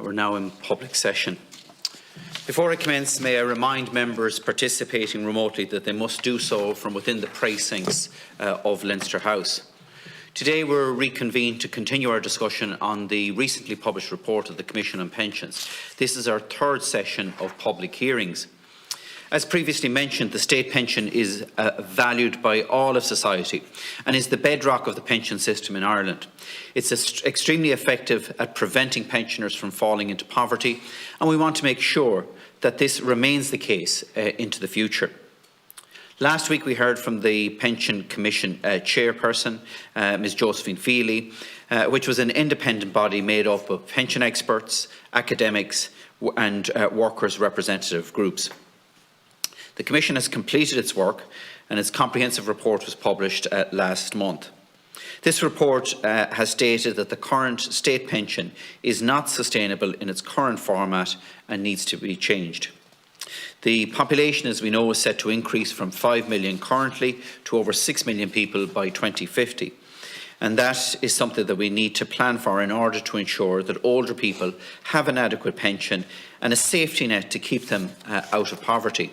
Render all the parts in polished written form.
We're now in public session. Before I commence, may I remind members participating remotely that they must do so from within the precincts of Leinster House. Today we're reconvened to continue our discussion on the recently published report of the Commission on Pensions. This is our third session of public hearings. As previously mentioned, the state pension is valued by all of society and is the bedrock of the pension system in Ireland. It's extremely effective at preventing pensioners from falling into poverty, and we want to make sure that this remains the case into the future. Last week we heard from the Pension Commission chairperson, Ms Josephine Feely, which was an independent body made up of pension experts, academics and workers' representative groups. The Commission has completed its work and its comprehensive report was published last month. This report has stated that the current state pension is not sustainable in its current format and needs to be changed. The population, as we know, is set to increase from 5 million currently to over 6 million people by 2050. And that is something that we need to plan for in order to ensure that older people have an adequate pension and a safety net to keep them out of poverty.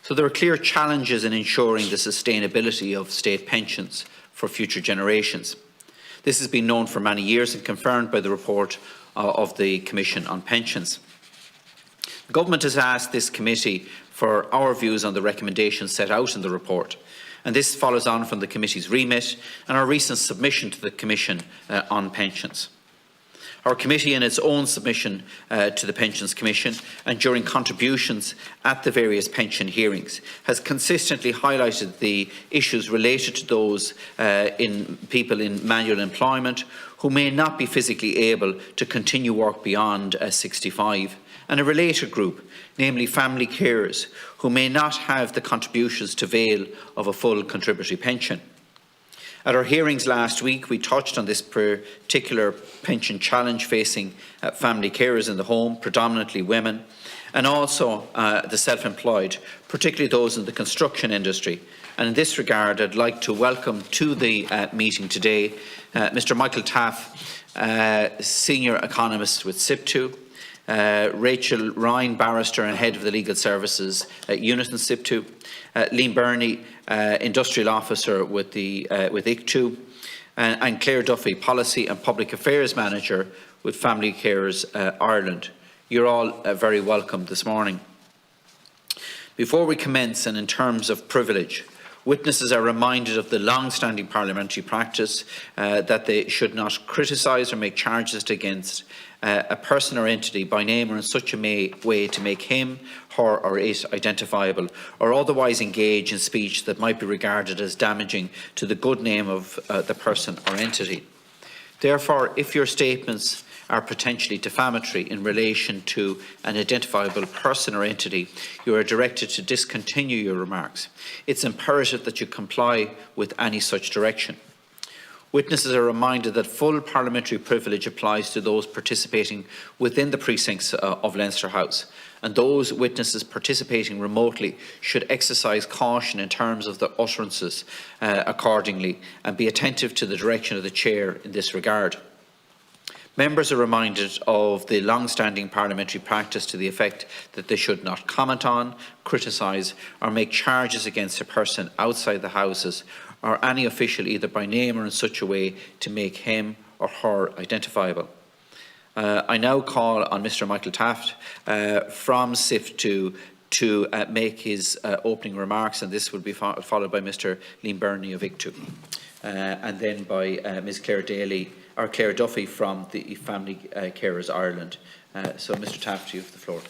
So there are clear challenges in ensuring the sustainability of state pensions for future generations. This has been known for many years and confirmed by the report of the Commission on Pensions. The Government has asked this committee for our views on the recommendations set out in the report, and this follows on from the committee's remit and our recent submission to the Commission on Pensions. Our committee, in its own submission to the Pensions Commission and during contributions at the various pension hearings, has consistently highlighted the issues related to those people in manual employment who may not be physically able to continue work beyond 65, and a related group, namely family carers, who may not have the contributions to avail of a full contributory pension. At our hearings last week, we touched on this particular pension challenge facing family carers in the home, predominantly women, and also the self-employed, particularly those in the construction industry. And in this regard, I'd like to welcome to the meeting today Mr Michael Taff, Senior Economist with SIPTU, Rachel Ryan, Barrister and Head of the Legal Services Unit in SIPTU, Liam Burney, Industrial Officer with ICTU, and Claire Duffy, Policy and Public Affairs Manager with Family Carers Ireland. You're all very welcome this morning. Before we commence, and in terms of privilege, witnesses are reminded of the long-standing parliamentary practice that they should not criticise or make charges against a person or entity by name or in such a way to make him, her or it identifiable, or otherwise engage in speech that might be regarded as damaging to the good name of the person or entity. Therefore, if your statements are potentially defamatory in relation to an identifiable person or entity, you are directed to discontinue your remarks. It's imperative that you comply with any such direction. Witnesses are reminded that full parliamentary privilege applies to those participating within the precincts of Leinster House, and those witnesses participating remotely should exercise caution in terms of their utterances accordingly and be attentive to the direction of the Chair in this regard. Members are reminded of the long-standing parliamentary practice to the effect that they should not comment on, criticise or make charges against a person outside the Houses or any official either by name or in such a way to make him or her identifiable. I now call on Mr Michael Taft from SIFTU to make his opening remarks, and this will be followed by Mr Liam Burney of ICTU, and then by Ms Claire Duffy from the Family Carers Ireland. So Mr Taft, you have the floor.